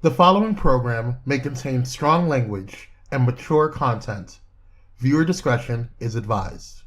The following program may contain strong language and mature content. Viewer discretion is advised.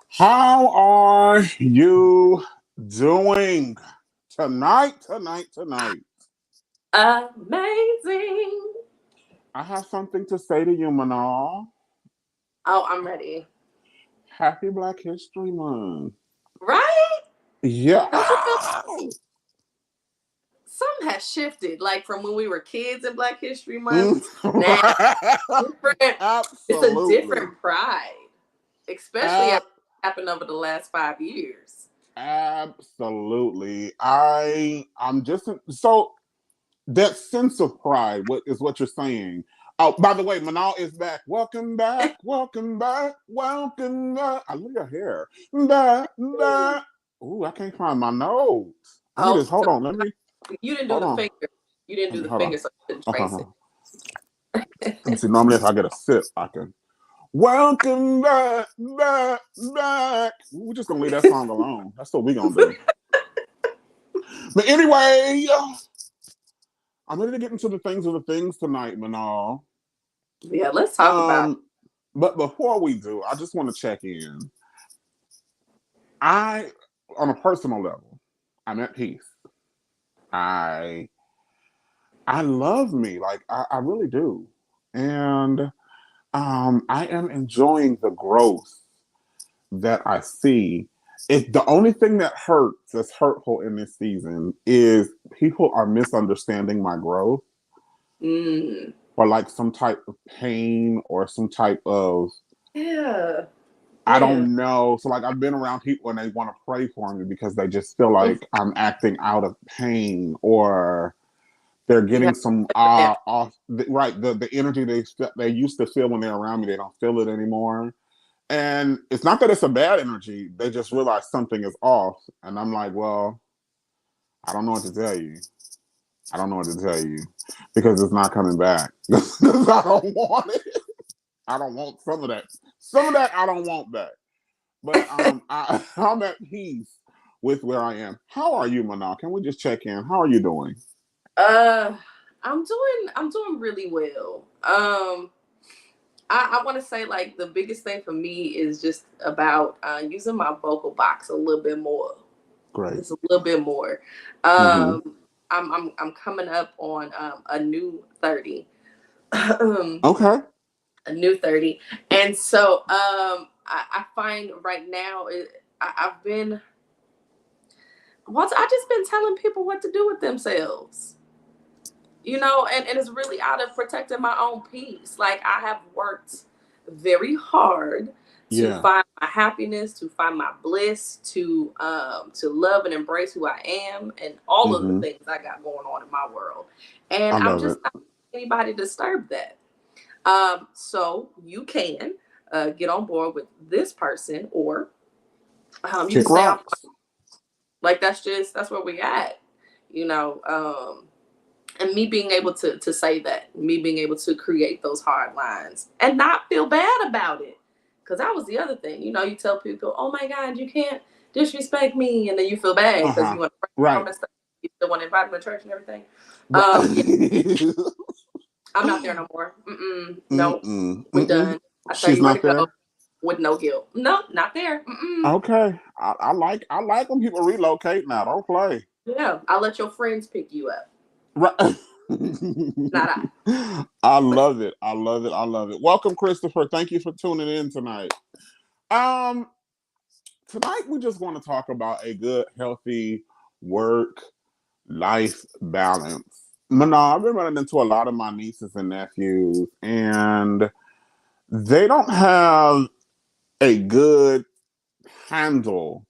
How are you doing tonight? Amazing. I have something to say to you, Manal. Oh, I'm ready. Happy Black History Month. Right? Yeah. Don't you feel something has shifted, like from when we were kids in Black History Month to now. Different. It's a Absolutely. different pride, especially after what happened over the last 5 years. Absolutely. I'm just so that sense of pride. What is what you're saying? Oh, by the way, Manal is back. Welcome back. Welcome back. Welcome back. I love your hair. Back. Ooh, I can't find my notes. I need Oh, this. Hold on. Let me. you didn't do Hold the on. finger. You didn't do the Hold on. finger, so you couldn't Uh-huh. trace Let me see. Normally, if I get a sip, I can. Welcome back. We're just gonna leave that song alone. That's what we're gonna do. But anyway, I'm ready to get into the things of the things tonight, Manal. Yeah, let's talk about it. But before we do, I just want to check in. On a personal level, I'm at peace. I love me, like I really do, and I am enjoying the growth that I see. If the only thing that's hurtful in this season is people are misunderstanding my growth, or like some type of pain or some type of I don't know. So like I've been around people and they want to pray for me because they just feel like I'm acting out of pain or they're getting some off right the energy they used to feel when they're around me, they don't feel it anymore. And it's not that it's a bad energy, they just realize something is off. And I'm like, well, I don't know what to tell you. I don't know what to tell you because it's not coming back. Because I don't want it. I don't want some of that. Some of that I don't want back. But I'm at peace with where I am. How are you, Manal? Can we just check in? How are you doing? I'm doing really well. I want to say like the biggest thing for me is just about using my vocal box a little bit more. Great. Just a little bit more. I'm coming up on a new 30. Okay. A new 30, and so I find right now I've been once I just been telling people what to do with themselves. And it's really out of protecting my own peace. Like I have worked very hard to Yeah. find my happiness, to find my bliss, to love and embrace who I am and all of the things I got going on in my world. And I I'm love just it. not letting anybody disturb that. So you can get on board with this person, or you can Kick stay off. rocks. Like that's where we at, you know. And me being able to say that, me being able to create those hard lines and not feel bad about it, because that was the other thing. You tell people, "Oh my God, you can't disrespect me," and then you feel bad because you want to right. stuff. You still want to invite them to church and everything. Right. Yeah, I'm not there no more. No, we're done. I tell She's you where not to go there. with no guilt. No, not there. Mm-mm. Okay, I like when people relocate now. Don't play. Yeah, I'll let your friends pick you up. Right. Not I. I love it. I love it. I love it. Welcome, Christopher. Thank you for tuning in tonight. Um, Tonight we just want to talk about a good, healthy work life balance. Manal, I've been running into a lot of my nieces and nephews, and they don't have a good handle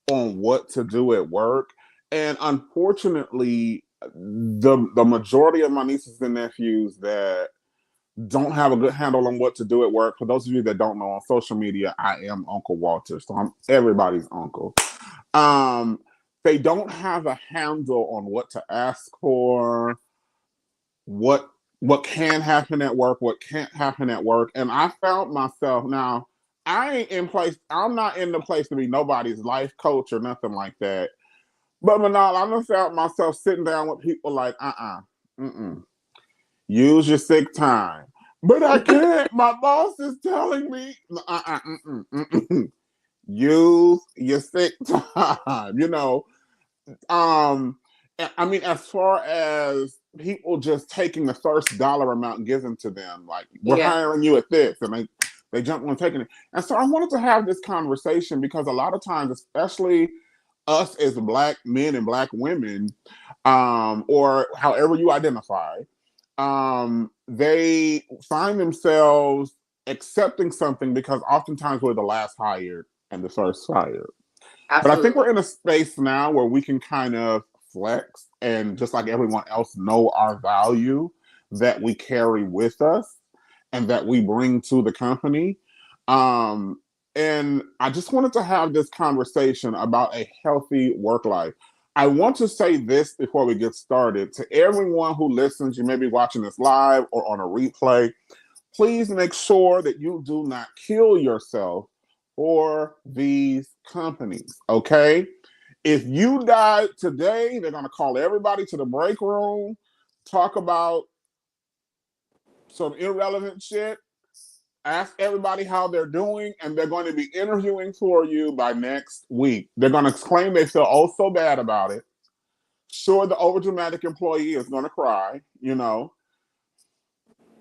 on what to do at work. And unfortunately, the majority of my nieces and nephews that don't have a good handle on what to do at work. For those of you that don't know, on social media, I am Uncle Walter, so I'm everybody's uncle. Um, they don't have a handle on what to ask for, what what can happen at work, what can't happen at work. And I found myself now, I ain't in place, I'm not in the place to be nobody's life coach or nothing like that. But Manal, I just found myself sitting down with people like, mm-mm, use your sick time. But I can't. My boss is telling me, use your sick time. I mean, as far as people just taking the first dollar amount given to them, like we're Yeah. hiring you at this, and they jump on taking it. And so I wanted to have this conversation because a lot of times, especially us as Black men and Black women, or however you identify, they find themselves accepting something because oftentimes we're the last hired and the first fired. But I think Absolutely. we're in a space now where we can kind of flex and just like everyone else know our value that we carry with us and that we bring to the company. Um, and I just wanted to have this conversation about a healthy work life. I want to say this before we get started to everyone who listens. You may be watching this live or on a replay. Please make sure that you do not kill yourself for these companies, okay? If you die today, they're going to call everybody to the break room, talk about some irrelevant shit, ask everybody how they're doing, and they're going to be interviewing for you by next week. They're going to claim they feel oh so bad about it. Sure, the overdramatic employee is going to cry,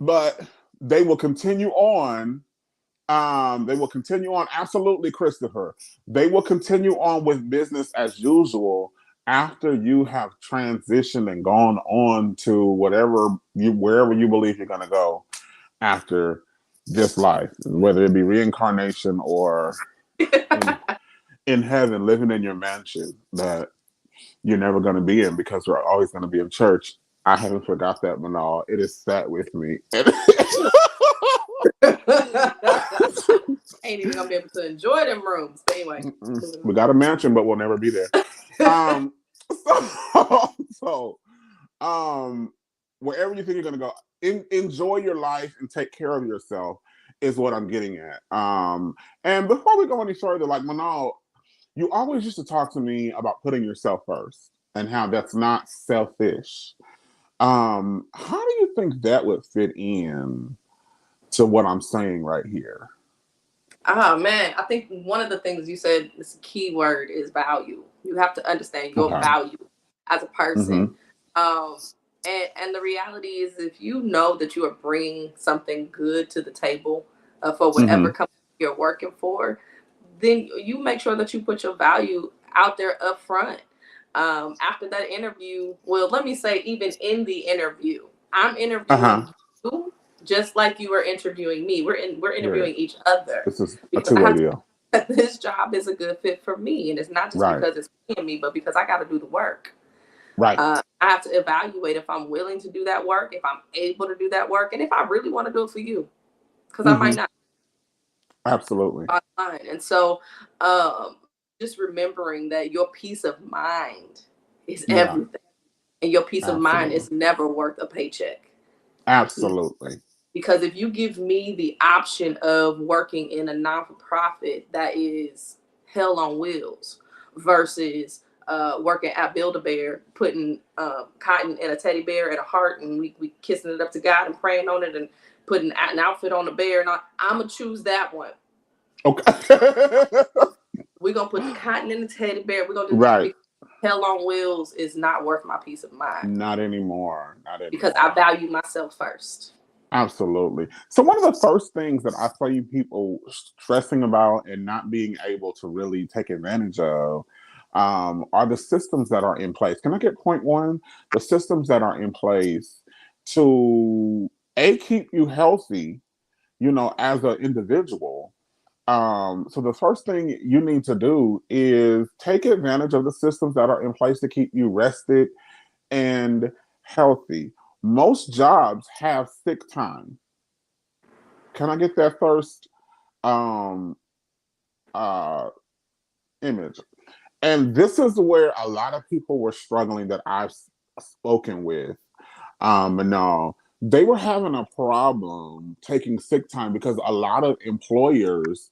but they will continue on. They will continue on. Absolutely, Christopher. They will continue on with business as usual after you have transitioned and gone on to wherever you believe you're going to go after this life, whether it be reincarnation or in heaven, living in your mansion that you're never going to be in because we're always going to be in church. I haven't forgot that, Manal. It is sat with me. Ain't even gonna be able to enjoy them rooms. But anyway, we got a mansion, but we'll never be there. Um, so, wherever you think you're going to go, enjoy your life and take care of yourself is what I'm getting at. And before we go any further, like Manal, you always used to talk to me about putting yourself first and how that's not selfish. How do you think that would fit in to what I'm saying right here? Oh man, I think one of the things you said, this key word is value. You have to understand your Okay. value as a person. Mm-hmm. Um, and the reality is, if you know that you are bringing something good to the table for whatever Mm-hmm. company you're working for, then you make sure that you put your value out there up front. After that interview, well, let me say, even in the interview, I'm Uh-huh. interviewing you just like you are interviewing me. We're Right. interviewing each other This is a because I two-way have to deal. that this job is a good fit for me, and it's not just Right. because it's paying me, but because I got to do the work. Right. I have to evaluate if I'm willing to do that work, if I'm able to do that work, and if I really want to do it for you, because I Mm-hmm. might not. Absolutely. Online. And so, um, just remembering that your peace of mind is Yeah. everything, and your peace of mind Absolutely. is never worth a paycheck. Absolutely. Because if you give me the option of working in a non-for-profit that is hell on wheels versus working at Build-A-Bear, putting cotton in a teddy bear and a heart, and we kissing it up to God and praying on it and putting an outfit on the bear, and I'm gonna choose that one. Okay. We're gonna put the cotton in the teddy bear. We're gonna do Right. Hell on Wheels is not worth my peace of mind. Not anymore. Because I value myself first. Absolutely. So one of the first things that I see people stressing about and not being able to really take advantage of are the systems that are in place. Can I get point one? The systems that are in place to keep you healthy, as an individual. So the first thing you need to do is take advantage of the systems that are in place to keep you rested and healthy. Most jobs have sick time. Can I get that first uh, image? And this is where a lot of people were struggling that I've spoken with. No, they were having a problem taking sick time because a lot of employers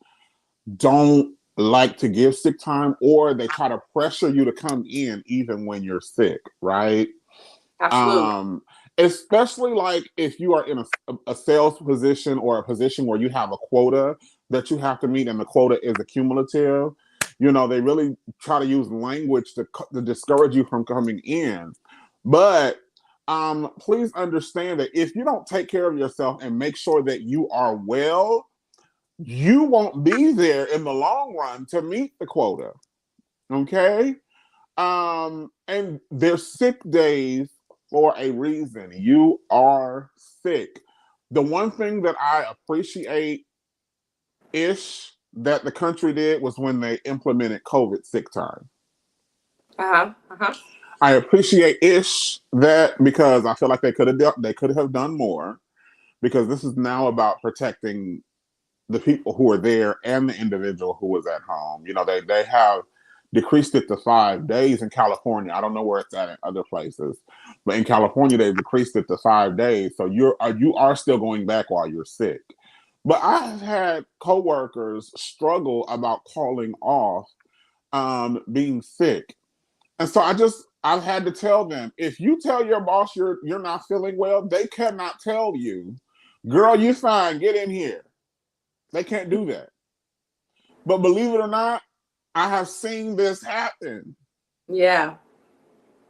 don't like to give sick time, or they try to pressure you to come in even when you're sick, right? Absolutely. Especially like if you are in a sales position or a position where you have a quota that you have to meet and the quota is accumulative. They really try to use language to discourage you from coming in. But please understand that if you don't take care of yourself and make sure that you are well, you won't be there in the long run to meet the quota. Okay? And there's sick days for a reason. You are sick. The one thing that I appreciate that the country did was when they implemented COVID sick time. I appreciate that because I feel like they could have done more, because this is now about protecting the people who are there and the individual who was at home. They have decreased it to 5 days in California. I don't know where it's at in other places, but in California they've decreased it to 5 days. So you are still going back while you're sick. But I've had coworkers struggle about calling off being sick, and so I've had to tell them, if you tell your boss you're not feeling well, they cannot tell you, girl, you're fine, get in here. They can't do that. But believe it or not, I have seen this happen. Yeah.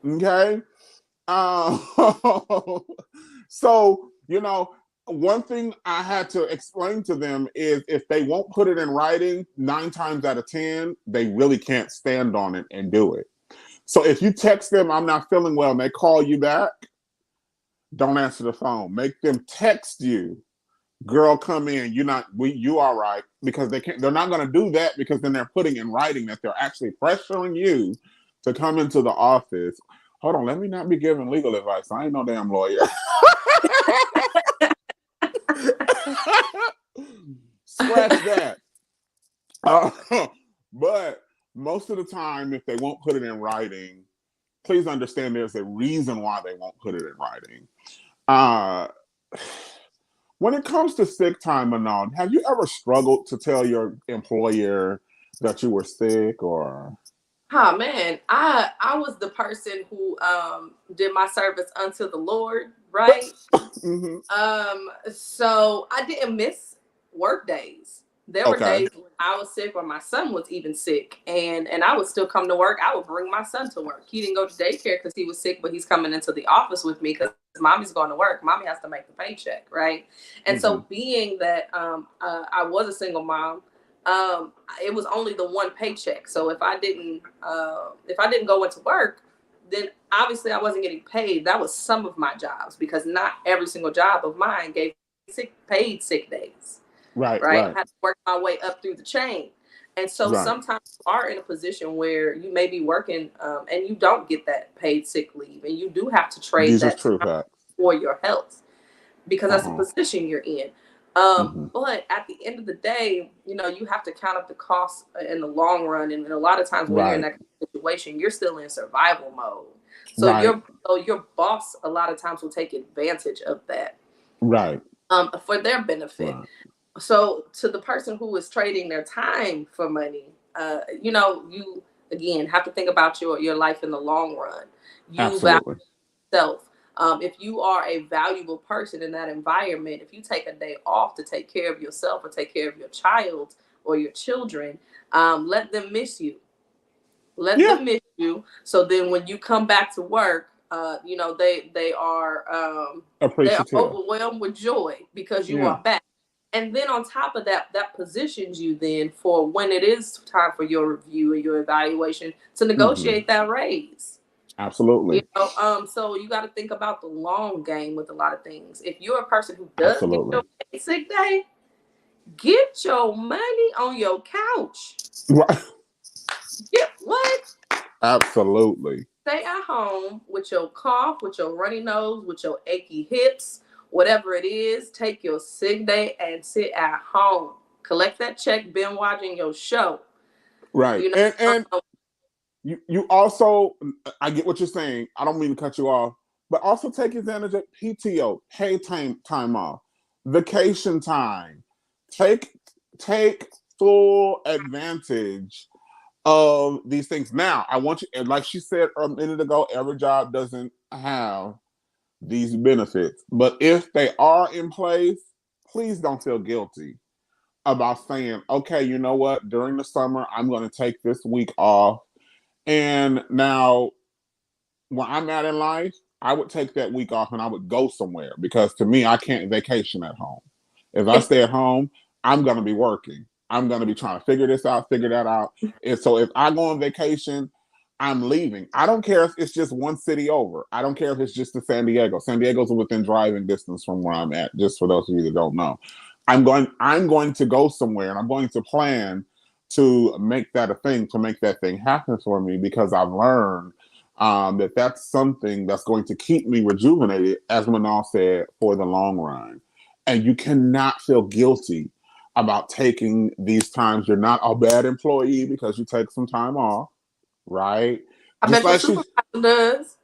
Okay. So, one thing I had to explain to them is if they won't put it in writing, 9 times out of 10, they really can't stand on it and do it. So if you text them, I'm not feeling well, and they call you back, don't answer the phone. Make them text you, girl, come in. You all right? Because they're not going to do that, because then they're putting in writing that they're actually pressuring you to come into the office. Hold on, let me not be giving legal advice. I ain't no damn lawyer. Scratch that. But most of the time, if they won't put it in writing, please understand there's a reason why they won't put it in writing. When it comes to sick time, Manon, have you ever struggled to tell your employer that you were sick? Or oh man, I was the person who did my service unto the Lord, right? mm-hmm. So I didn't miss work days. There were days when I was sick or my son was even sick, and I would still come to work. I would bring my son to work. He didn't go to daycare because he was sick, but he's coming into the office with me because mommy's going to work. Mommy has to make the paycheck, right? And so being that I was a single mom, it was only the one paycheck. So if I didn't go into work, then obviously I wasn't getting paid. That was some of my jobs, because not every single job of mine gave paid sick days. Right. I had to work my way up through the chain. And so sometimes you are in a position where you may be working and you don't get that paid sick leave, and you do have to trade that time for your health, because that's the position you're in. But at the end of the day, you have to count up the costs in the long run. And a lot of times when you're in that situation, you're still in survival mode. So your boss a lot of times will take advantage of that. Right. For their benefit. Right. So to the person who is trading their time for money, you again have to think about your life in the long run. You value yourself. If you are a valuable person in that environment, if you take a day off to take care of yourself or take care of your child or your children, let them miss you. Let Yeah, them miss you. So then when you come back to work, you know, they are appreciative. overwhelmed with joy because you Yeah, are back. And then on top of that, that positions you then for when it is time for your review and your evaluation to hmm, negotiate that raise. You absolutely, know, so you got to think about the long game with a lot of things. If you're a person who does get absolutely. your sick day, get your money on your couch. Right. Get what? Absolutely. Stay at home with your cough, with your runny nose, with your achy hips, whatever it is. Take your sick day and sit at home. Collect that check, binge watching your show. Right. You know, And you also, I get what you're saying. I don't mean to cut you off, but also take advantage of PTO, paid time off, vacation time. Take take full advantage of these things. Now, I want you, and like she said a minute ago, every job doesn't have these benefits, but if they are in place, please don't feel guilty about saying, okay, you know what? During the summer, I'm going to take this week off. And now, where I'm at in life, I would take that week off and I would go somewhere because to me, I can't vacation at home. If I stay at home, I'm going to be working. I'm going to be trying to figure this out, figure that out. And so if I go on vacation, I'm leaving. I don't care if it's just one city over. I don't care if it's just to San Diego. San Diego's within driving distance from where I'm at, just for those of you that don't know. I'm going to go somewhere and I'm going to plan to make that a thing, to make that thing happen for me because I've learned that that's something that's going to keep me rejuvenated, as Manal said, for the long run. And you cannot feel guilty about taking these times. You're not a bad employee because you take some time off, right? I Just bet your like she. supervisor does.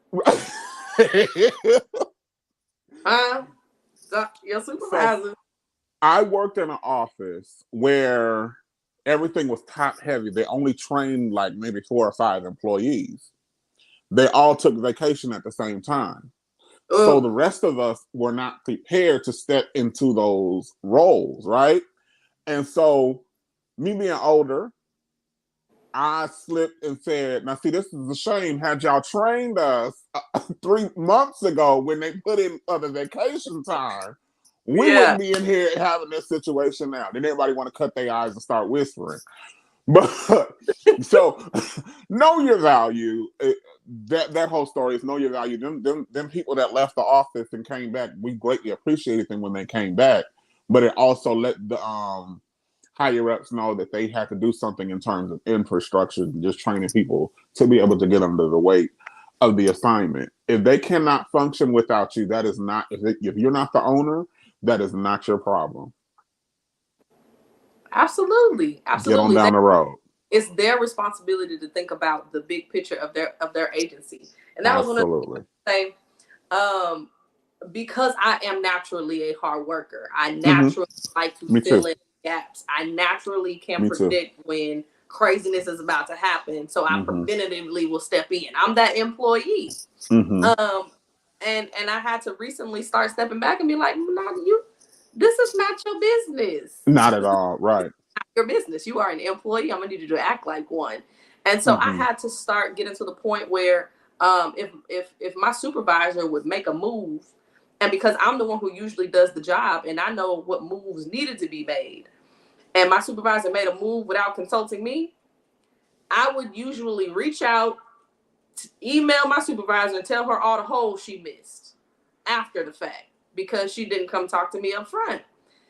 Huh? Your So supervisor. I worked in an office where everything was top heavy. They only trained like maybe 4 or 5 employees. They all took vacation at the same time. So Ugh. the rest of us were not prepared to step into those roles, right? And so, me being older, I slipped and said, now see, this is a shame. Had y'all trained us 3 months ago when they put in other vacation time, we Yeah. wouldn't be in here having this situation now. Then everybody want to cut their eyes and start whispering. But so know your value. That whole story is know your value. Them people that left the office and came back, we greatly appreciated them when they came back. But it also let the higher ups know that they had to do something in terms of infrastructure, just training people to be able to get under the weight of the assignment. If they cannot function without you, that is not. If you're not the owner, that is not your problem. Absolutely. Get on Absolutely. down the road. It's their responsibility to think about the big picture of their agency. And that was one of Absolutely. the things um because I am naturally a hard worker. I Mm-hmm. naturally like to Me fill too. in gaps. I naturally can Me too. predict when craziness is about to happen. So I Mm-hmm. preventatively will step in. I'm that employee. Mm-hmm. Um and I had to recently start stepping back and be like, no, you this is not your business. Not at all. Right. Your business. You are an employee. I'm gonna need you to act like one. And so I Mm-hmm. had to start getting to the point where if my supervisor would make a move, and because I'm the one who usually does the job and I know what moves needed to be made, and my supervisor made a move without consulting me, I would usually reach out, email my supervisor, and tell her all the holes she missed after the fact because she didn't come talk to me up front.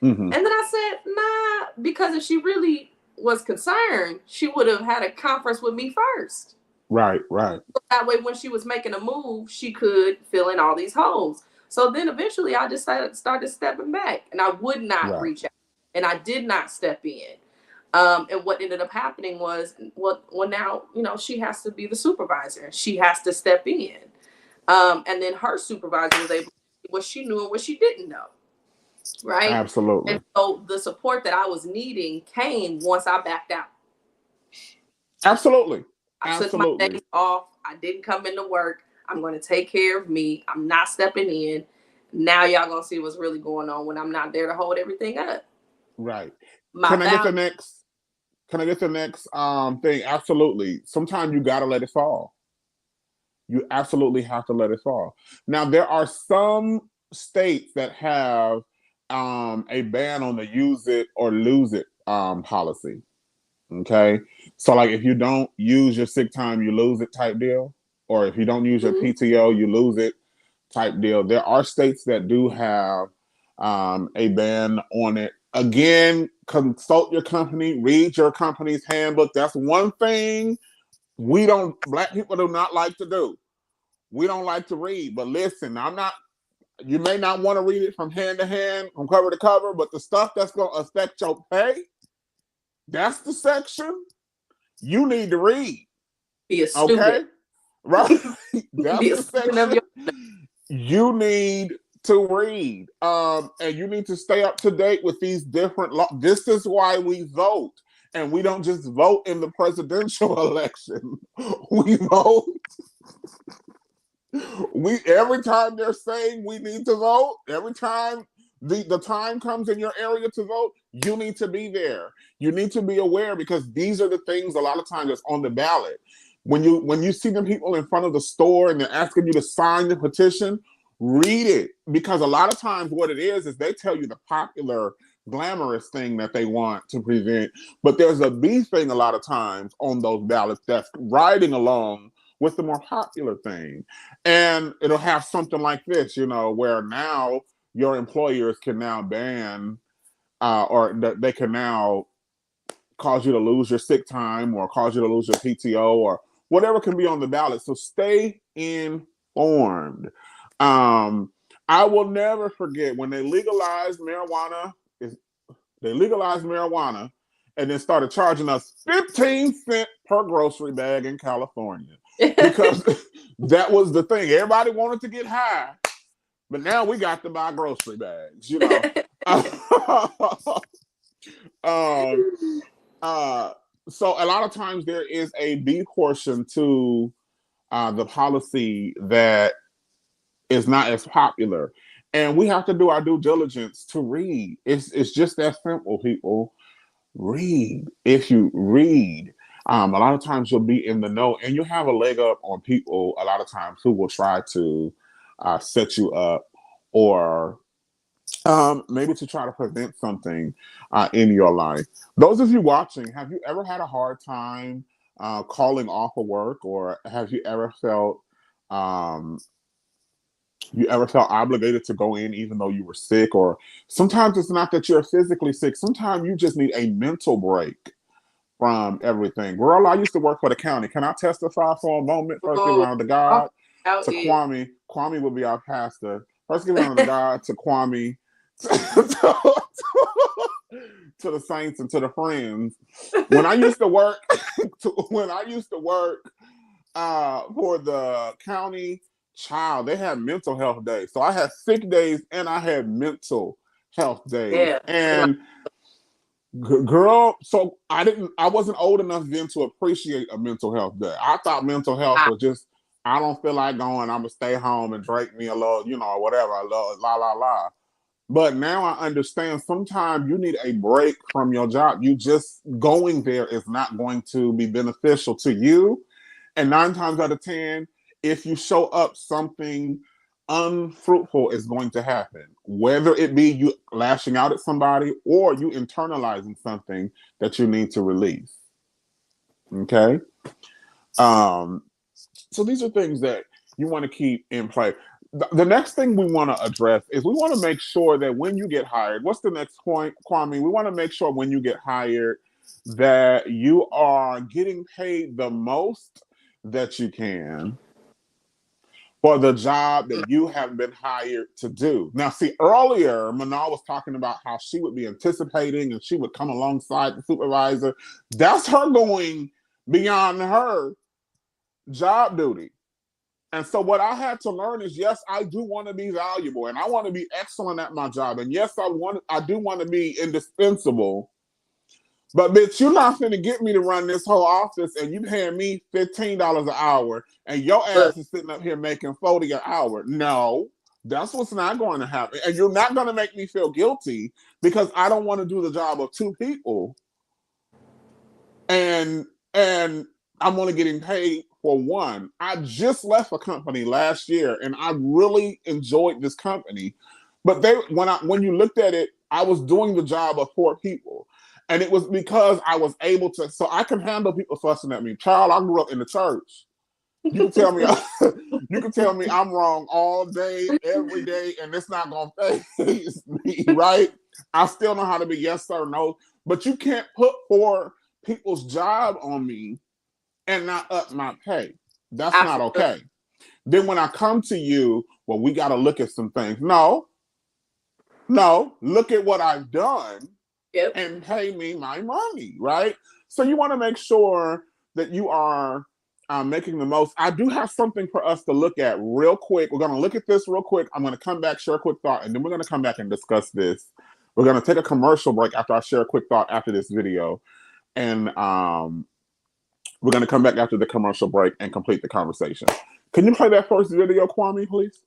Mm-hmm. And then I said, nah, because if she really was concerned, she would have had a conference with me first. Right. Right. So that way, when she was making a move, she could fill in all these holes. So then eventually I just started stepping back and I would not Right. reach out and I did not step in. And what ended up happening was, well, now, you know, she has to be the supervisor. She has to step in. And then her supervisor was able to see what she knew and what she didn't know. Right. Absolutely. And so the support that I was needing came once I backed out. Absolutely. I took my Absolutely. days off. I didn't come into work. I'm going to take care of me. I'm not stepping in. Now y'all going to see what's really going on when I'm not there to hold everything up. Right. My Can I get the next? Can I get the next thing? Absolutely. Sometimes you got to let it fall. You absolutely have to let it fall. Now, there are some states that have a ban on the use it or lose it policy. Okay. So, like, if you don't use your sick time, you lose it type deal. Or if you don't use your PTO, you lose it type deal. There are states that do have a ban on it. Again, consult your company, read your company's handbook. That's one thing Black people do not like to do. We don't like to read, but listen, you may not want to read it from hand to hand, from cover to cover, but the stuff that's going to affect your pay, that's the section you need to read. Be a student. Okay? Right? That's the section you need to read. And you need to stay up to date with these different laws. This is why we vote. And we don't just vote in the presidential election. We vote. Every time they're saying we need to vote, every time the time comes in your area to vote, you need to be there. You need to be aware, because these are the things a lot of times that's on the ballot. When you see the people in front of the store and they're asking you to sign the petition, read it, because a lot of times what it is they tell you the popular glamorous thing that they want to prevent, but there's a B thing a lot of times on those ballots that's riding along with the more popular thing. And it'll have something like this, where now your employers can now ban or they can now cause you to lose your sick time or cause you to lose your PTO or whatever can be on the ballot. So stay informed. I will never forget when they legalized marijuana. They legalized marijuana and then started charging us 15 cents per grocery bag in California. Because that was the thing. Everybody wanted to get high, but now we got to buy grocery bags, So a lot of times there is a B portion to the policy that is not as popular. And we have to do our due diligence to read. It's just that simple, people. Read. If you read, a lot of times you'll be in the know, and you have a leg up on people a lot of times who will try to set you up or maybe to try to prevent something in your life. Those of you watching, have you ever had a hard time calling off of work, or have you ever felt obligated to go in even though you were sick? Or sometimes it's not that you're physically sick. Sometimes you just need a mental break from everything. Girl, I used to work for the county. Can I testify for a moment? First, give honor to God, to Kwame. Kwame will be our pastor. First, give honor to God, to Kwame, to the saints and to the friends. When I used to work, for the county, child, they had mental health days. So I had sick days and I had mental health days. Yeah. And girl, so I wasn't old enough then to appreciate a mental health day. I thought mental health was just, I don't feel like going, I'm gonna stay home and drink me a little, whatever, I love, la la la. But now I understand sometimes you need a break from your job. You just going there is not going to be beneficial to you. And 9 times out of 10, if you show up, something unfruitful is going to happen. Whether it be you lashing out at somebody or you internalizing something that you need to release. Okay? So these are things that you want to keep in play. The next thing we want to address is we want to make sure that when you get hired, what's the next point, Kwame? We want to make sure when you get hired that you are getting paid the most that you can for the job that you have been hired to do. Now, see, earlier, Manal was talking about how she would be anticipating and she would come alongside the supervisor. That's her going beyond her job duty. And so what I had to learn is, yes, I do want to be valuable and I want to be excellent at my job. And yes, I do want to be indispensable. But bitch, you're not finna get me to run this whole office and you paying me $15 an hour and your Look, ass is sitting up here making 40 an hour. No, that's what's not going to happen. And you're not going to make me feel guilty because I don't want to do the job of two people. And I'm only getting paid for one. I just left a company last year and I really enjoyed this company. But when you looked at it, I was doing the job of four people. And it was because I was able to, so I can handle people fussing at me. Child, I grew up in the church. You can tell me, you can tell me I'm wrong all day, every day, and it's not gonna faze me, right? I still know how to be yes sir, no, but you can't put four people's job on me and not up my pay. That's not okay. Then when I come to you, well, we got to look at some things. No, look at what I've done. Yep. And pay me my money, right? So you want to make sure that you are making the most. I do have something for us to look at real quick. We're going to look at this real quick. I'm going to come back, share a quick thought, and then we're going to come back and discuss this. We're going to take a commercial break after I share a quick thought after this video. And we're going to come back after the commercial break and complete the conversation. Can you play that first video, Kwame, please?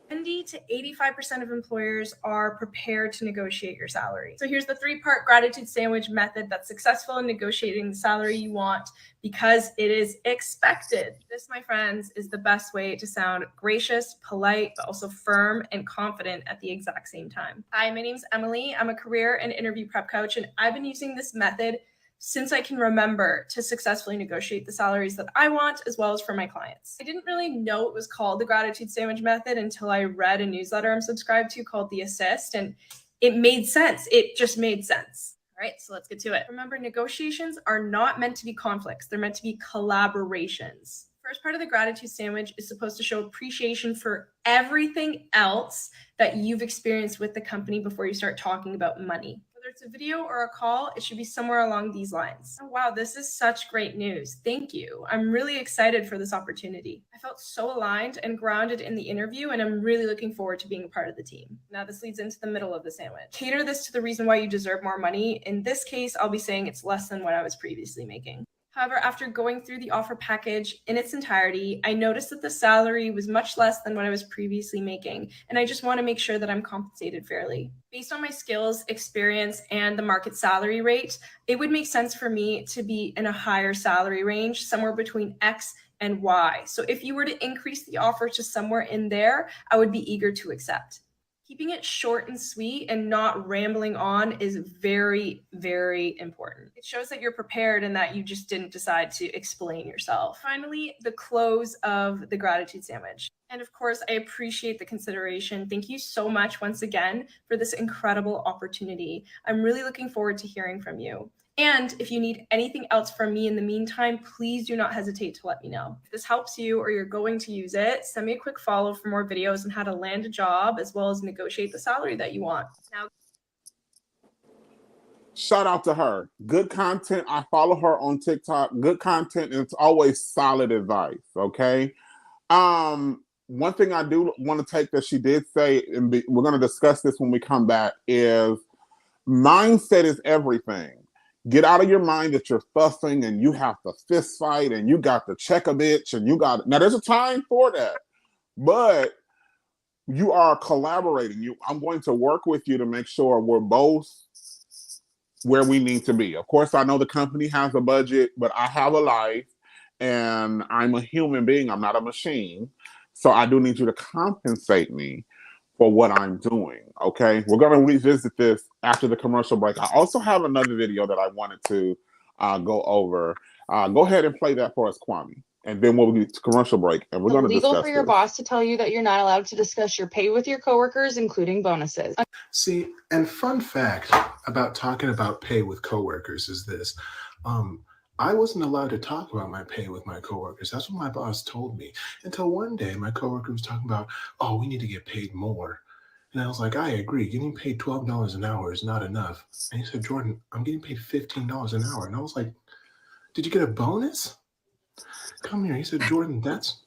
70 to 85% of employers are prepared to negotiate your salary. So here's the 3-part gratitude sandwich method that's successful in negotiating the salary you want because it is expected. This, my friends, is the best way to sound gracious, polite, but also firm and confident at the exact same time. Hi, my name's Emily. I'm a career and interview prep coach, and I've been using this method since I can remember to successfully negotiate the salaries that I want as well as for my clients. I didn't really know it was called the gratitude sandwich method until I read a newsletter I'm subscribed to called The Assist, and it made sense. It just made sense. All right, so let's get to it. Remember, negotiations are not meant to be conflicts. They're meant to be collaborations. First part of the gratitude sandwich is supposed to show appreciation for everything else that you've experienced with the company before you start talking about money. Whether it's a video or a call, it should be somewhere along these lines. Oh, wow, this is such great news. Thank you. I'm really excited for this opportunity. I felt so aligned and grounded in the interview, and I'm really looking forward to being a part of the team. Now this leads into the middle of the sandwich. Cater this to the reason why you deserve more money. In this case, I'll be saying it's less than what I was previously making. However, after going through the offer package in its entirety, I noticed that the salary was much less than what I was previously making, and I just want to make sure that I'm compensated fairly. Based on my skills, experience, and the market salary rate, it would make sense for me to be in a higher salary range, somewhere between X and Y. So if you were to increase the offer to somewhere in there, I would be eager to accept. Keeping it short and sweet and not rambling on is very, very important. It shows that you're prepared and that you just didn't decide to explain yourself. Finally, the close of the gratitude sandwich. And of course, I appreciate the consideration. Thank you so much once again for this incredible opportunity. I'm really looking forward to hearing from you. And if you need anything else from me in the meantime, please do not hesitate to let me know. If this helps you or you're going to use it, send me a quick follow for more videos on how to land a job as well as negotiate the salary that you want. Now, shout out to her. Good content. I follow her on TikTok. Good content, and it's always solid advice. Okay. One thing I do want to take that she did say, and we're going to discuss this when we come back, is mindset is everything. Get out of your mind that you're fussing and you have to fist fight and you got to check a bitch and you got now. There's a time for that, but you are collaborating. I'm going to work with you to make sure we're both where we need to be. Of course, I know the company has a budget, but I have a life and I'm a human being. I'm not a machine. So I do need you to compensate me for what I'm doing, okay? We're gonna revisit this after the commercial break. I also have another video that I wanted to go over. Go ahead and play that for us, Kwame. And then we'll do commercial break and we're gonna discuss illegal for your this. boss to tell you that you're not allowed to discuss your pay with your coworkers, including bonuses. See, and fun fact about talking about pay with coworkers is this. I wasn't allowed to talk about my pay with my coworkers. That's what my boss told me. Until one day, my coworker was talking about, oh, we need to get paid more. And I was like, I agree. Getting paid $12 an hour is not enough. And he said, Jordan, I'm getting paid $15 an hour. And I was like, did you get a bonus? Come here. He said, Jordan, that's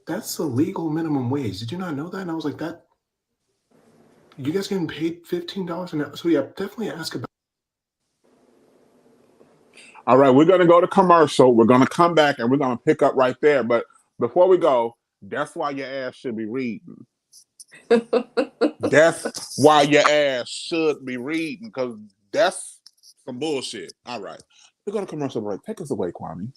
the legal minimum wage. Did you not know that? And I was like, you guys getting paid $15 an hour? So yeah, definitely ask about All right, we're going to go to commercial. We're going to come back and we're going to pick up right there. But before we go, that's why your ass should be reading. That's why your ass should be reading, because that's some bullshit. All right, we're going to commercial break. Take us away, Kwame.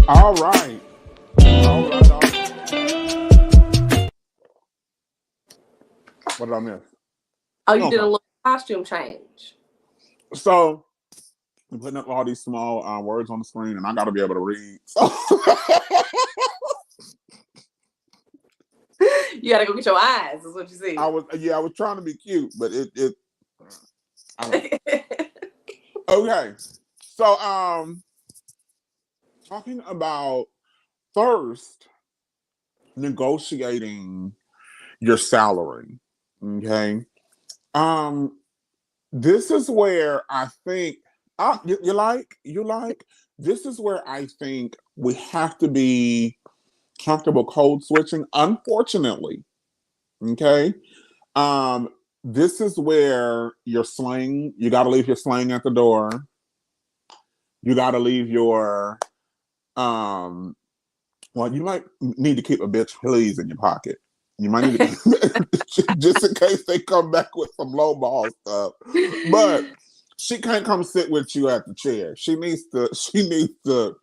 All right. What did I miss? Oh, you did a little costume change. So I'm putting up all these small words on the screen, and I got to be able to read. So you got to go get your eyes. Is what you see. I was trying to be cute, but it I don't. Okay. So talking about first negotiating your salary. Okay. This is where I think you like this is where I think we have to be comfortable code switching, unfortunately. Okay. This is where your slang, you got to leave your slang at the door. You got to leave your well, you might need to keep a bitch please in your pocket. You might need to just in case they come back with some low ball stuff. But she can't come sit with you at the chair. She needs to,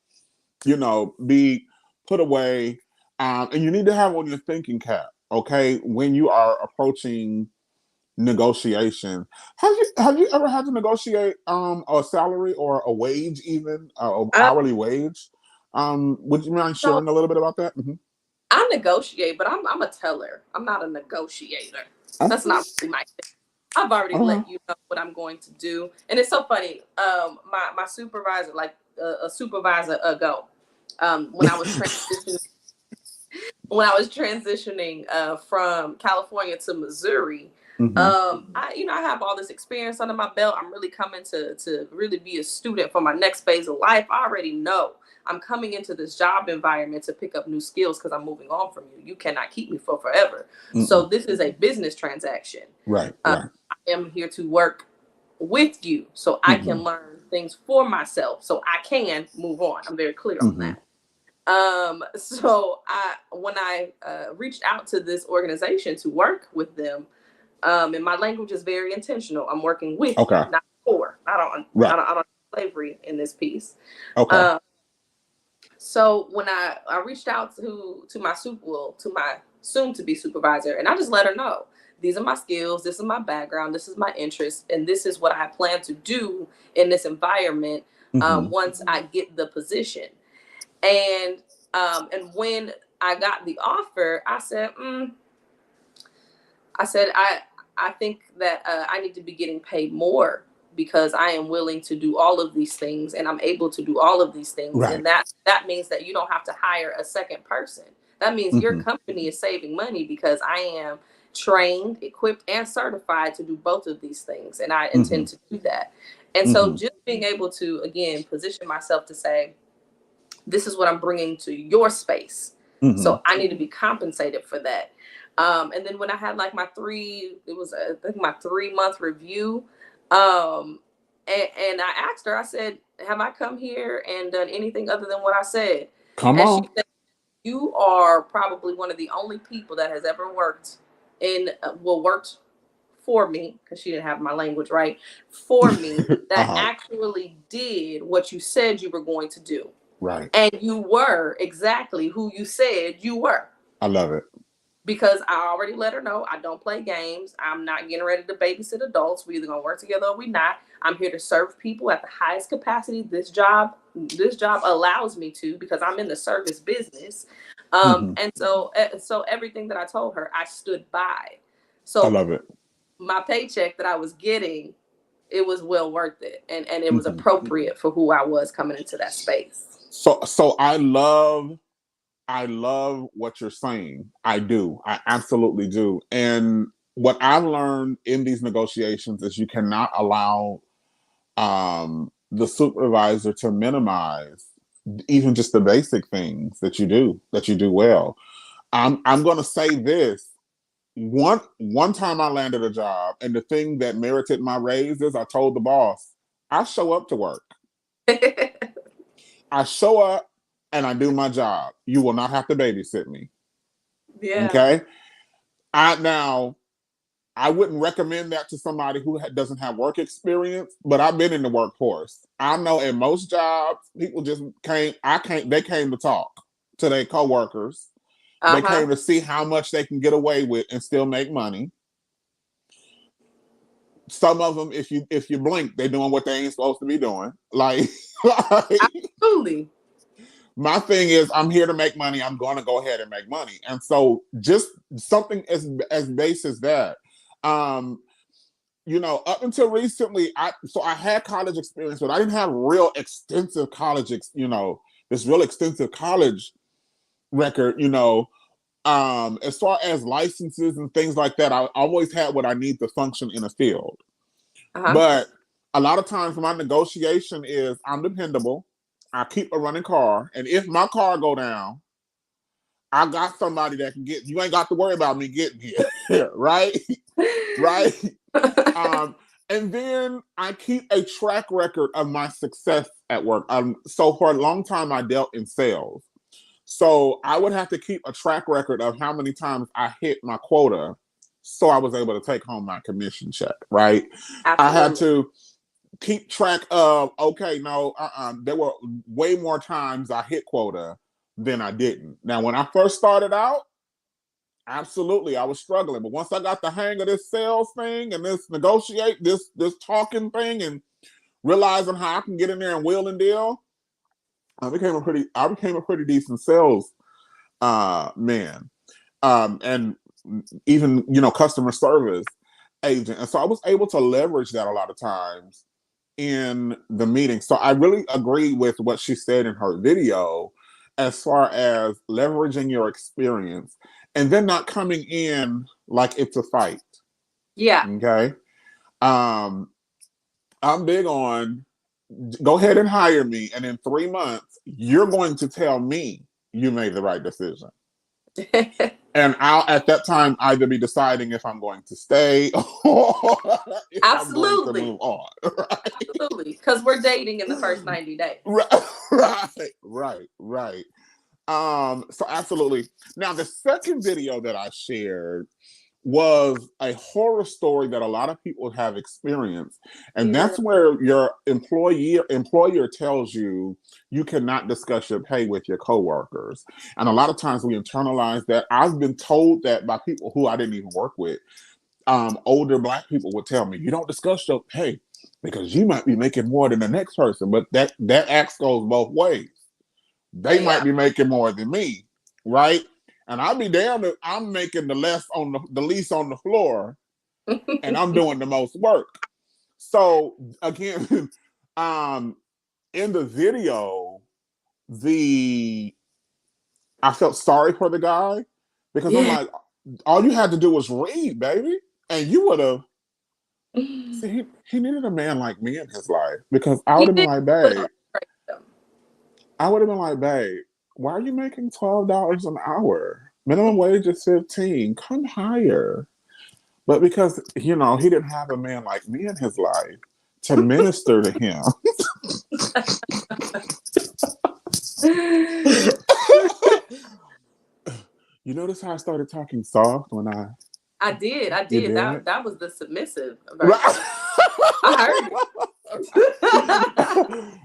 you know, be put away. And you need to have on your thinking cap, okay, when you are approaching negotiation. Have you ever had to negotiate a salary or a wage, even an hourly wage? Would you mind sharing a little bit about that? Mm-hmm. I negotiate, but I'm a teller. I'm not a negotiator. That's not really my thing. I've already let you know what I'm going to do. And it's so funny. My supervisor, like a supervisor ago, when I was transitioning from California to Missouri, I have all this experience under my belt. I'm really coming to really be a student for my next phase of life. I already know I'm coming into this job environment to pick up new skills because I'm moving on from you. You cannot keep me for forever. So this is a business transaction. Right. I am here to work with you so I can learn things for myself so I can move on. I'm very clear on that. So when I reached out to this organization to work with them, and my language is very intentional. I'm working with you, not for. I don't slavery in this piece. Okay. So when I reached out to my soon-to-be supervisor, and I just let her know, these are my skills, this is my background, this is my interest, and this is what I plan to do in this environment once I get the position. And when I got the offer, I said, I think that I need to be getting paid more because I am willing to do all of these things and I'm able to do all of these things. Right. And that means that you don't have to hire a second person. That means your company is saving money because I am trained, equipped, and certified to do both of these things. And I intend to do that. And so just being able to, again, position myself to say, this is what I'm bringing to your space. So I need to be compensated for that. And then when I had like my I think my 3-month review, and I asked her, I said, have I come here and done anything other than what I said? Come And she on. said, you are probably one of the only people that has ever worked worked for me, because she didn't have my language right, for me, that Uh-huh. actually did what you said you were going to do. Right. And you were exactly who you said you were. I love it. Because I already let her know I don't play games. I'm not getting ready to babysit adults. We either gonna work together or we not. I'm here to serve people at the highest capacity this job allows me to, because I'm in the service business. Mhm. And so everything that I told her, I stood by. I So love it. my paycheck that I was getting, it was well worth it, and it was Mhm. appropriate for who I was coming into that space. So I love what you're saying. I do. I absolutely do. And what I've learned in these negotiations is you cannot allow the supervisor to minimize even just the basic things that you do well. I'm going to say this. One time I landed a job, and the thing that merited my raise is I told the boss, I show up to work. I show up and I do my job. You will not have to babysit me. Yeah. Okay. I wouldn't recommend that to somebody who doesn't have work experience, but I've been in the workforce. I know in most jobs, people just they came to talk to their coworkers. They came to see how much they can get away with and still make money. Some of them, if you blink, they're doing what they ain't supposed to be doing. Like Absolutely. my thing is, I'm here to make money. I'm going to go ahead and make money. And so just something as base as that. Up until recently, I had college experience, but I didn't have real extensive this real extensive college record, as far as licenses and things like that. I always had what I need to function in a field. But a lot of times my negotiation is I'm dependable. I keep a running car. And if my car go down, I got somebody that can you ain't got to worry about me getting here. Right? Right? And then I keep a track record of my success at work. So for a long time, I dealt in sales. So I would have to keep a track record of how many times I hit my quota, so I was able to take home my commission check, right? Absolutely. I had to keep track of, there were way more times I hit quota than I didn't. Now, when I first started out, absolutely, I was struggling. But once I got the hang of this sales thing and this talking thing and realizing how I can get in there and wheel and deal, I became a pretty decent sales man. And even, customer service agent. And so I was able to leverage that a lot of times in the meeting. So I really agree with what she said in her video as far as leveraging your experience and then not coming in like it's a fight. Yeah. Okay. I'm big on go ahead and hire me, and in 3 months, you're going to tell me you made the right decision. And I'll at that time either be deciding if I'm going to stay or if Absolutely. I'm going to move on. Right? Absolutely. Because we're dating in the first 90 days. Right. So absolutely. Now the second video that I shared was a horror story that a lot of people have experienced. And that's where your employer tells you you cannot discuss your pay with your coworkers. And a lot of times we internalize that. I've been told that by people who I didn't even work with. Older Black people would tell me, you don't discuss your pay because you might be making more than the next person. But that axe goes both ways. They might be making more than me, right? And I'll be damned if I'm making the least on the floor, and I'm doing the most work. So again, in the video, I felt sorry for the guy because I'm like, all you had to do was read, baby, and you would have. See, he needed a man like me in his life because I would have been like, babe. I would have been like, babe, why are you making $12 an hour? Minimum wage is 15. Come higher. But because, he didn't have a man like me in his life to minister to him. You notice how I started talking soft when I did. You did? That was the submissive version. Right. I heard it.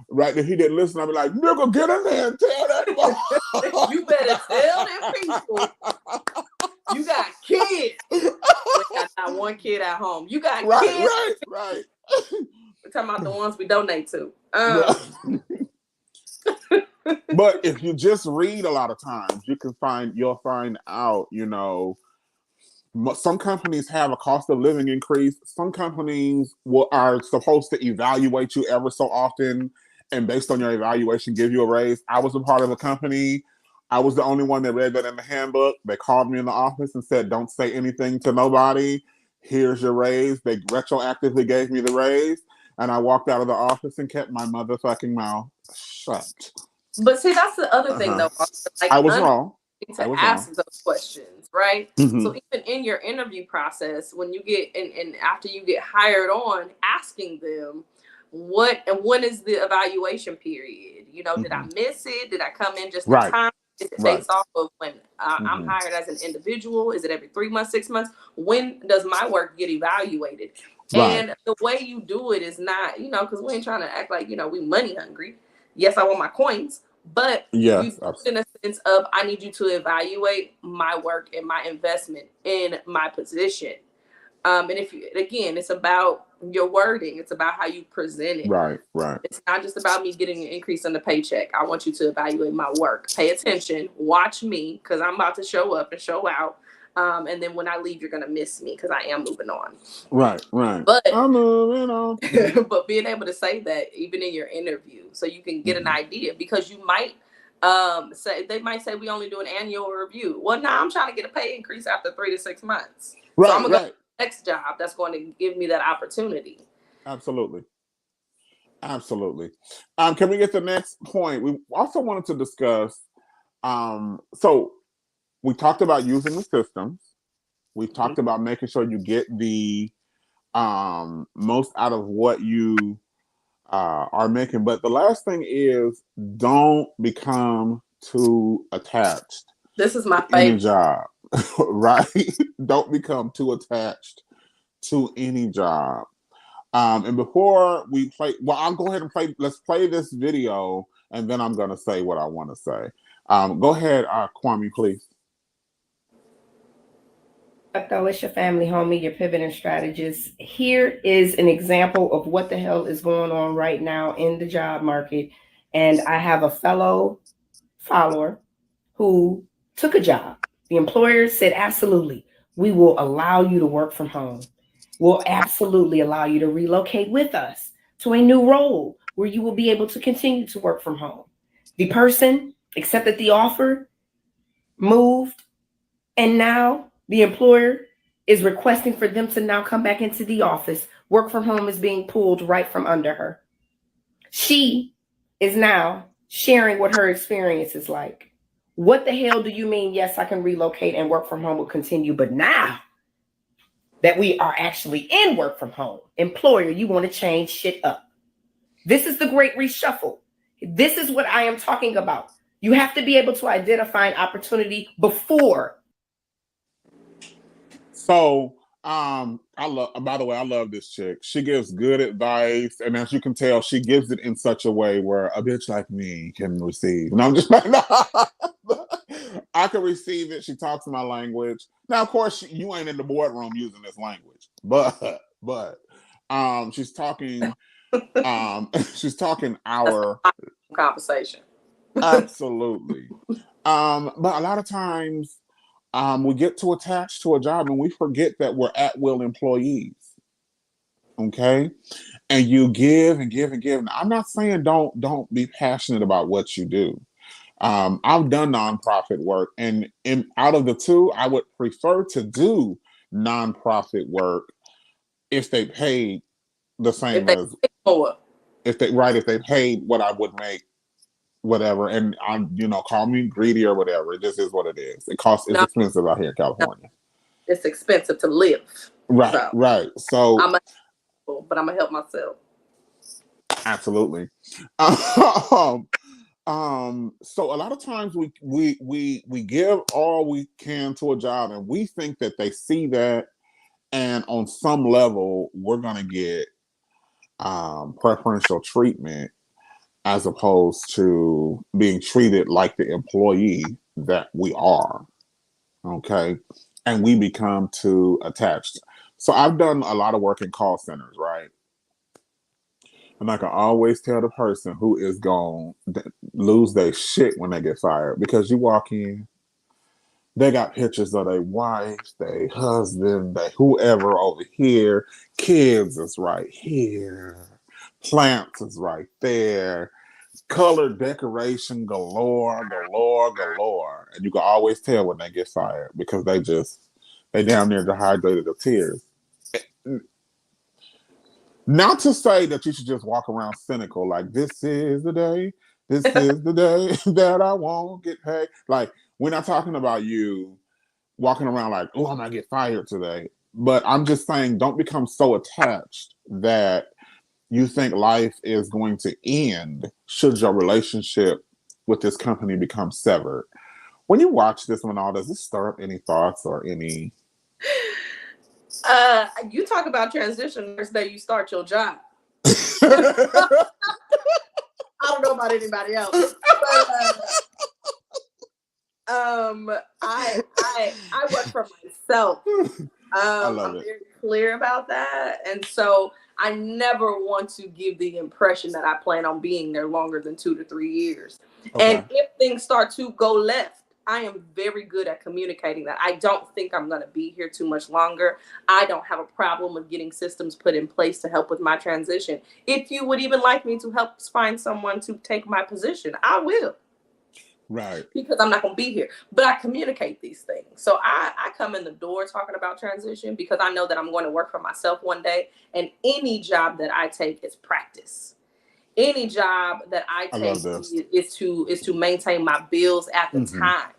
Right, if he didn't listen, I'd be like, nigga, get in there and tell that boy. You better tell them people you got kids. We got not one kid at home. You got kids. Right. We're talking about the ones we donate to. But if you just read a lot of times, you'll find out, some companies have a cost of living increase. Some companies are supposed to evaluate you ever so often, and based on your evaluation, give you a raise. I was a part of a company. I was the only one that read that in the handbook. They called me in the office and said, don't say anything to nobody. Here's your raise. They retroactively gave me the raise. And I walked out of the office and kept my motherfucking mouth shut. But see, that's the other thing, though. Like, I was wrong. To ask those questions, right? Mm-hmm. So even in your interview process, when you get and after you get hired on, asking them what and when is the evaluation period? Did I miss it? Did I come in just in time? Is it based off of when I'm hired as an individual? Is it every 3 months, 6 months? When does my work get evaluated? Right. And the way you do it is not, because we ain't trying to act like, we money hungry. Yes, I want my coins. But you in a sense of, I need you to evaluate my work and my investment in my position. And it's about your wording. It's about how you present it. Right. It's not just about me getting an increase in the paycheck. I want you to evaluate my work. Pay attention. Watch me, because I'm about to show up and show out. And then when I leave, you're going to miss me because I am moving on. Right. But I'm moving on. But being able to say that even in your interview, so you can get an idea, because you might they might say we only do an annual review. Well, now I'm trying to get a pay increase after 3 to 6 months. Right, so I'm going to go to the next job that's going to give me that opportunity. Absolutely. Can we get the next point? We also wanted to discuss, so we talked about using the systems. We talked about making sure you get the most out of what you are making. But the last thing is, don't become too attached. This is my favorite. Any job, right? Don't become too attached to any job. And before we play, I'll go ahead and play. Let's play this video, and then I'm going to say what I want to say. Go ahead, Kwame, please. Though it's your family, homie, your pivoting strategist. Here is an example of what the hell is going on right now in the job market. And I have a fellow follower who took a job. The employer said, absolutely, we will allow you to work from home. We'll absolutely allow you to relocate with us to a new role where you will be able to continue to work from home. The person accepted the offer, moved, and now the employer is requesting for them to now come back into the office. Work from home is being pulled right from under her. She is now sharing what her experience is like. What the hell do you mean? Yes, I can relocate and work from home will continue. But now that we are actually in work from home, employer, you want to change shit up. This is the great reshuffle. This is what I am talking about. You have to be able to identify an opportunity before. So, by the way, I love this chick. She gives good advice. And as you can tell, she gives it in such a way where a bitch like me can receive. And I'm just like, no, I can receive it. She talks my language. Now, of course, you ain't in the boardroom using this language, but she's talking, she's talking our conversation. Absolutely. But a lot of times, we get too attached to a job and we forget that we're at-will employees. Okay? And you give and give and give. Now, I'm not saying don't be passionate about what you do. I've done nonprofit work, and out of the two, I would prefer to do nonprofit work if they paid the same as if they paid what I would make whatever, and I'm, call me greedy or whatever. It just is what it is. It's No, expensive out here in no, California. it's expensive to live. Right, So right. So I'm but I'm gonna help myself. absolutely. So a lot of times we give all we can to a job, and we think that they see that, and on some level we're gonna get preferential treatment as opposed to being treated like the employee that we are. Okay. And we become too attached. So I've done a lot of work in call centers, right? And I can always tell the person who is going to lose their shit when they get fired, because you walk in, they got pictures of their wife, their husband, their whoever over here, kids is right here, plants is right there, color decoration galore, galore, galore. And you can always tell when they get fired because they down there dehydrated of tears. Not to say that you should just walk around cynical, like this is the day that I won't get paid. Like, we're not talking about you walking around like, oh, I'm gonna get fired today. But I'm just saying, don't become so attached that you think life is going to end should your relationship with this company become severed. When you watch this one, does this stir up any thoughts or any? You talk about transition first day you start your job. I don't know about anybody else, but I work for myself. I love I'm it. very clear about that, and so I never want to give the impression that I plan on being there longer than 2 to 3 years. Okay. And if things start to go left, I am very good at communicating that. I don't think I'm going to be here too much longer. I don't have a problem with getting systems put in place to help with my transition. If you would even like me to help find someone to take my position, I will. Right. Because I'm not going to be here. But I communicate these things. So I come in the door talking about transition because I know that I'm going to work for myself one day. And any job that I take is practice. Any job that I take is to maintain my bills at the time.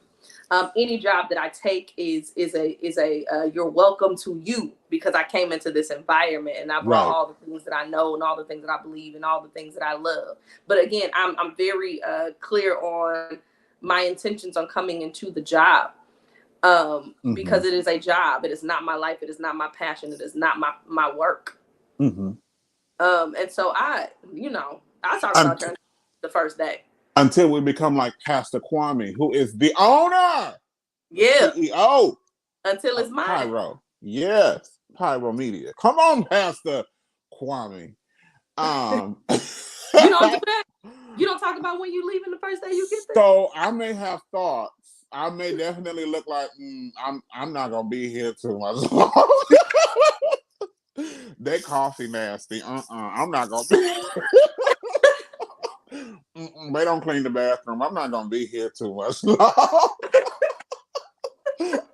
Any job that I take is a you're welcome to you, because I came into this environment and I brought all the things that I know and all the things that I believe and all the things that I love. But again, I'm very clear on my intentions on coming into the job, because it is a job. It is not my life. It is not my passion. It is not my work. And so I talk about the first day. Until we become like Pastor Kwame, who is the owner, CEO. Until it's mine. Pyro. Yes. Pyro Media. Come on, Pastor Kwame. You don't do that? You don't talk about when you leaving the first day you get there? So I may have thoughts. I may definitely look like, I'm not going to be here too much long. They coffee nasty. I'm not going to be they don't clean the bathroom. I'm not going to be here too much long.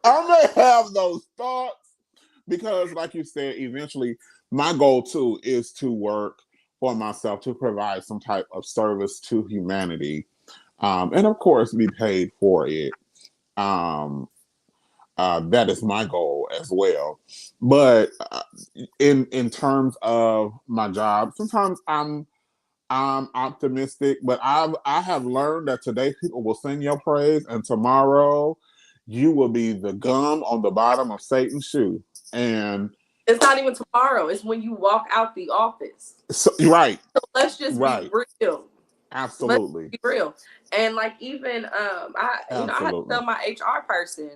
I may have those thoughts because, like you said, eventually my goal too is to work for myself, to provide some type of service to humanity, and of course be paid for it. That is my goal as well. But in terms of my job, sometimes I'm optimistic, but I have learned that today people will sing your praise, and tomorrow you will be the gum on the bottom of Satan's shoe. And it's not even tomorrow. It's when you walk out the office. So, right. So let's just be real. Absolutely. Let's be real. And like even I had to tell my HR person,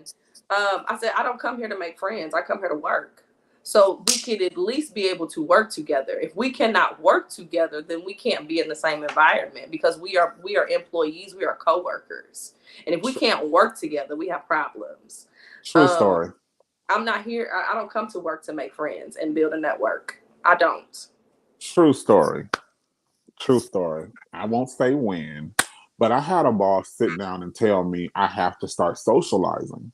I said, I don't come here to make friends. I come here to work. So we could at least be able to work together. If we cannot work together, then we can't be in the same environment, because we are employees, we are coworkers. And if we can't work together, we have problems. True story. I'm not here. I don't come to work to make friends and build a network. I don't. True story. True story. I won't say when, but I had a boss sit down and tell me I have to start socializing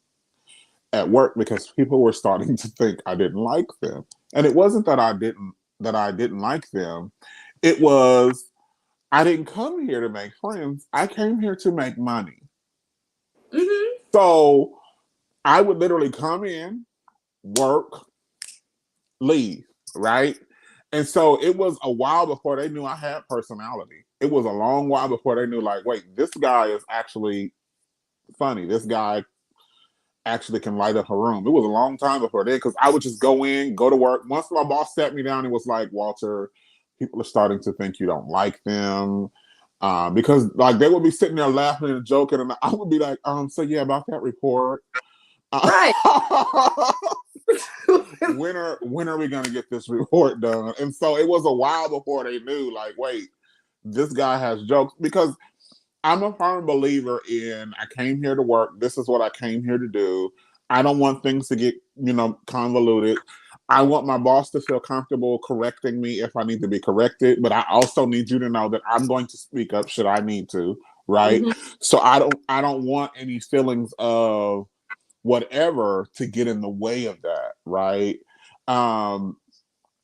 at work because people were starting to think I didn't like them. And it wasn't that I didn't like them. It was I didn't come here to make friends. I came here to make money. Mm-hmm. So I would literally come in, work, leave, right? And so it was a while before they knew I had personality. It was a long while before they knew, like, wait, this guy is actually funny. This guy actually can light up a room. It was a long time before that because I would just go in, go to work. Once my boss sat me down, it was like, Walter, people are starting to think you don't like them. Because like they would be sitting there laughing and joking, and I would be like, so yeah, about that report. Right. when are we gonna get this report done? And so it was a while before they knew, like, wait, this guy has jokes. Because I'm a firm believer in I came here to work. This is what I came here to do. I don't want things to get, convoluted. I want my boss to feel comfortable correcting me if I need to be corrected, but I also need you to know that I'm going to speak up should I need to, right? Mm-hmm. So I don't want any feelings of whatever to get in the way of that, right? And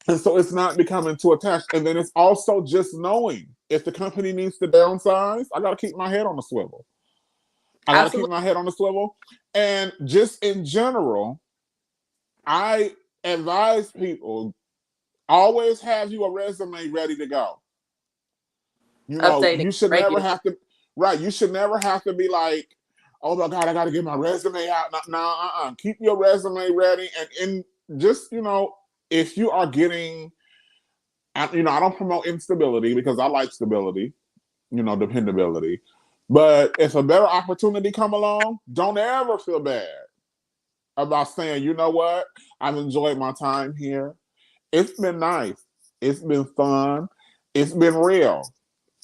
so it's not becoming too attached. And then it's also just knowing if the company needs to downsize, I got to keep my head on the swivel. I got to keep my head on the swivel. And just in general, I advise people always have you a resume ready to go. Updating You should regular. never have to, right? You should never have to be like, oh my God, I got to get my resume out. No, keep your resume ready. And just, if you are getting, I don't promote instability because I like stability, dependability. But if a better opportunity come along, don't ever feel bad about saying, you know what, I've enjoyed my time here. It's been nice. It's been fun. It's been real.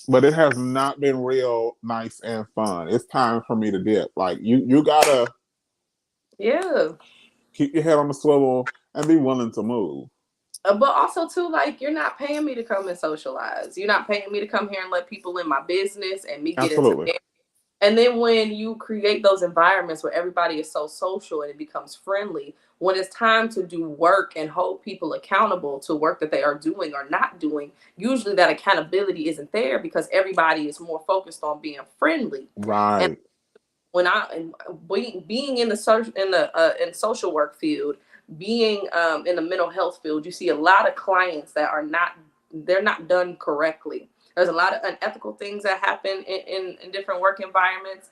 But it has not been real nice and fun. It's time for me to dip. Like you gotta keep your head on the swivel and be willing to move. But also too, like, you're not paying me to come and socialize. You're not paying me to come here and let people in my business and me get into it. And then when you create those environments where everybody is so social and it becomes friendly, when it's time to do work and hold people accountable to work that they are doing or not doing, usually that accountability isn't there because everybody is more focused on being friendly. Right. And being in the in social work field, being in the mental health field, you see a lot of clients that they're not done correctly. There's a lot of unethical things that happen in different work environments.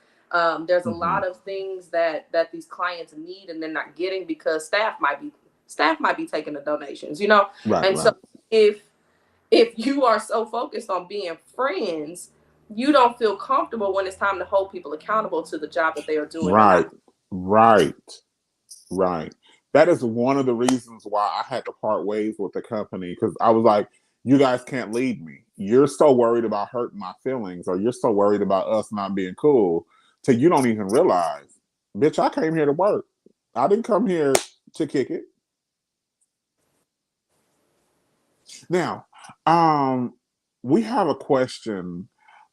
There's a lot of things that these clients need and they're not getting because staff might be taking the donations, Right. So if you are so focused on being friends, you don't feel comfortable when it's time to hold people accountable to the job that they are doing. Right. That is one of the reasons why I had to part ways with the company, because I was like, you guys can't lead me. You're so worried about hurting my feelings, or you're so worried about us not being cool, till you don't even realize, bitch, I came here to work. I didn't come here to kick it. Now, we have a question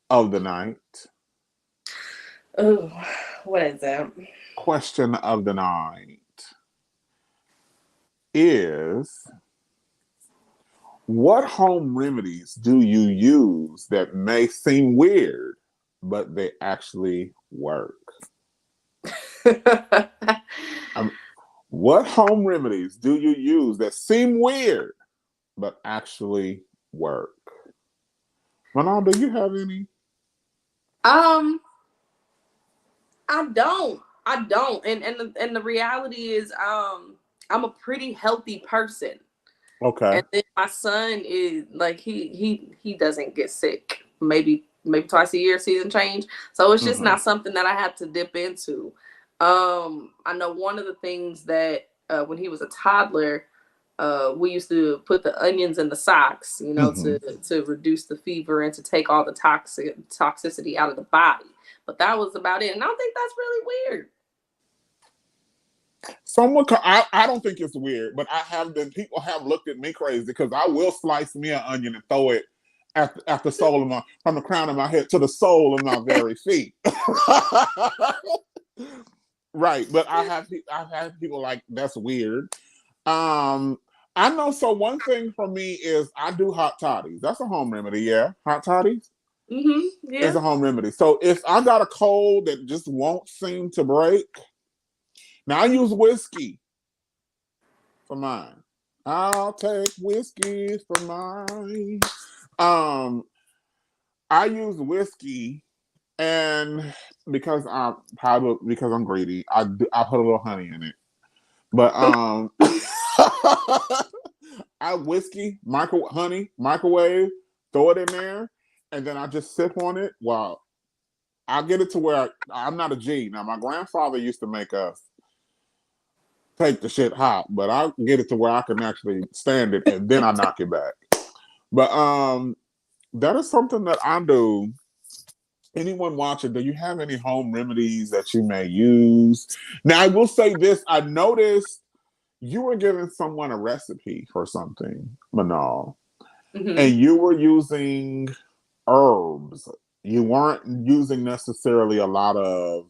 of the night. Oh, what is that? Question of the night is, what home remedies do you use that may seem weird, but they actually work? What home remedies do you use that seem weird, but actually work? Manon, do you have any? I don't. And the reality is, I'm a pretty healthy person. Okay. And then my son is like, he doesn't get sick. Maybe twice a year, season change. So it's just not something that I have to dip into. I know one of the things that when he was a toddler, we used to put the onions in the socks, to reduce the fever and to take all the toxicity out of the body. But that was about it. And I don't think that's really weird. I don't think it's weird, but people have looked at me crazy because I will slice me an onion and throw it at the sole of from the crown of my head to the sole of my very feet. Right. But I've had people like, that's weird. I know. So one thing for me is I do hot toddies. That's a home remedy. Yeah. Hot toddies. Yeah. is a home remedy. So if I got a cold that just won't seem to break, now I use whiskey for mine. I'll take whiskey for mine. I use whiskey, and because I'm greedy, I put a little honey in it. But I whiskey, microwave, throw it in there, and then I just sip on it. Wow. I get it to where I'm not a G. Now, my grandfather used to make us take the shit hot, but I get it to where I can actually stand it, and then I knock it back. But that is something that I do. Anyone watching, do you have any home remedies that you may use? Now, I will say this. I noticed you were giving someone a recipe for something, Manal, and you were using herbs. You weren't using necessarily a lot of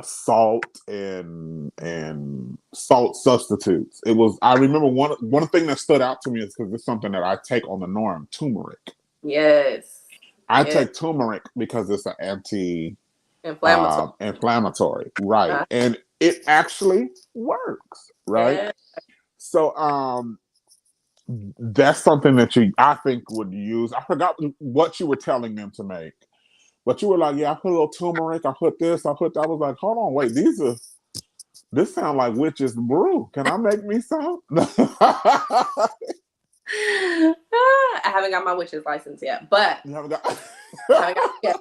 salt and salt substitutes. It was. I remember one thing that stood out to me is because it's something that I take on the norm: turmeric. Yes. I take turmeric because it's an anti-inflammatory, right? And it actually works, right? Yeah. So that's something that I think would use. I forgot what you were telling them to make, but you were like, "Yeah, I put a little turmeric. I put this. I put that." I was like, "Hold on, wait. This sound like witch's brew. Can I make me some?" I haven't got my witch's license yet, but You haven't got. I got yet.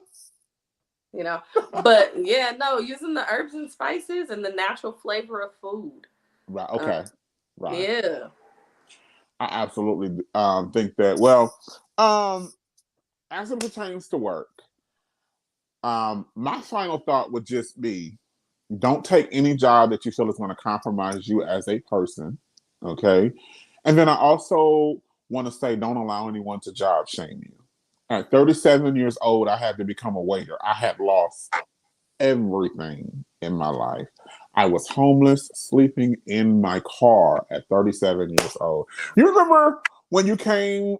You know, but yeah, no, using the herbs and spices and the natural flavor of food. Right. Okay. Right. Yeah. I absolutely think that. Well, as it pertains to work, my final thought would just be: don't take any job that you feel is going to compromise you as a person. Okay. And then I also want to say, don't allow anyone to job shame you. At 37 years old, I had to become a waiter. I had lost everything in my life. I was homeless, sleeping in my car at 37 years old. You remember when you came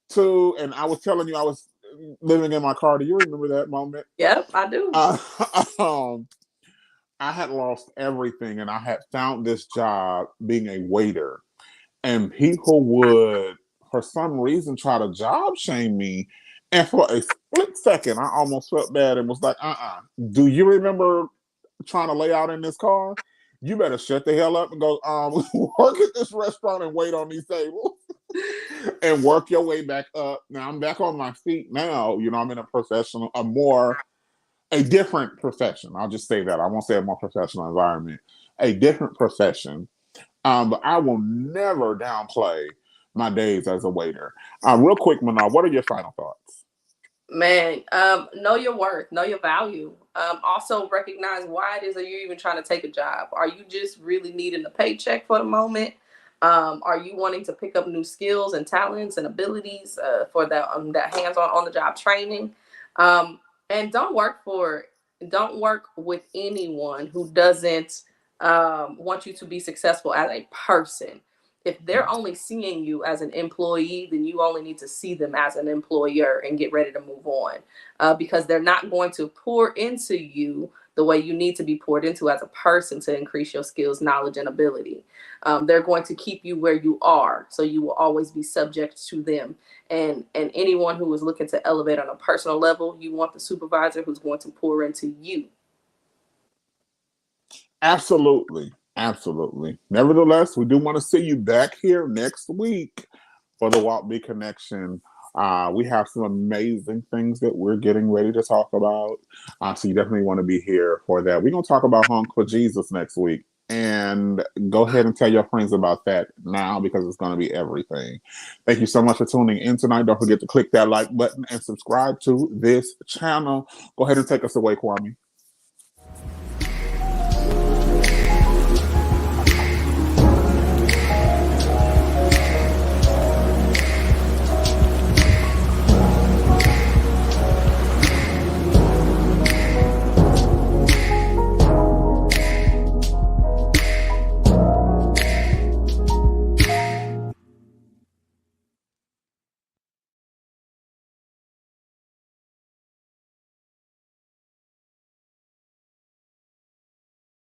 to, and I was telling you I was living in my car? Do you remember that moment? Yep, I do. I had lost everything, and I had found this job being a waiter. And people would, for some reason, try to job shame me. And for a split second, I almost felt bad and was like, do you remember trying to lay out in this car? You better shut the hell up and go work at this restaurant and wait on these tables and work your way back up. Now I'm back on my feet now. You know, I'm in a different profession. I'll just say that. I won't say a more professional environment. A different profession. But I will never downplay my days as a waiter. Real quick, Manal, what are your final thoughts? Man, know your worth, know your value. Also recognize why it is that you're even trying to take a job. Are you just really needing a paycheck for the moment? Are you wanting to pick up new skills and talents and abilities for that hands-on on-the-job training? And don't work with anyone who doesn't want you to be successful as a person. If they're only seeing you as an employee, then you only need to see them as an employer and get ready to move on, because they're not going to pour into you the way you need to be poured into as a person to increase your skills, knowledge, and ability. They're going to keep you where you are, so you will always be subject to them. And anyone who is looking to elevate on a personal level, you want the supervisor who's going to pour into you. Absolutely. Absolutely. Nevertheless, we do want to see you back here next week for the Walt B Connection. We have some amazing things that we're getting ready to talk about. So you definitely want to be here for that. We're going to talk about Hung for Jesus next week. And go ahead and tell your friends about that now, because it's going to be everything. Thank you so much for tuning in tonight. Don't forget to click that like button and subscribe to this channel. Go ahead and take us away, Kwame.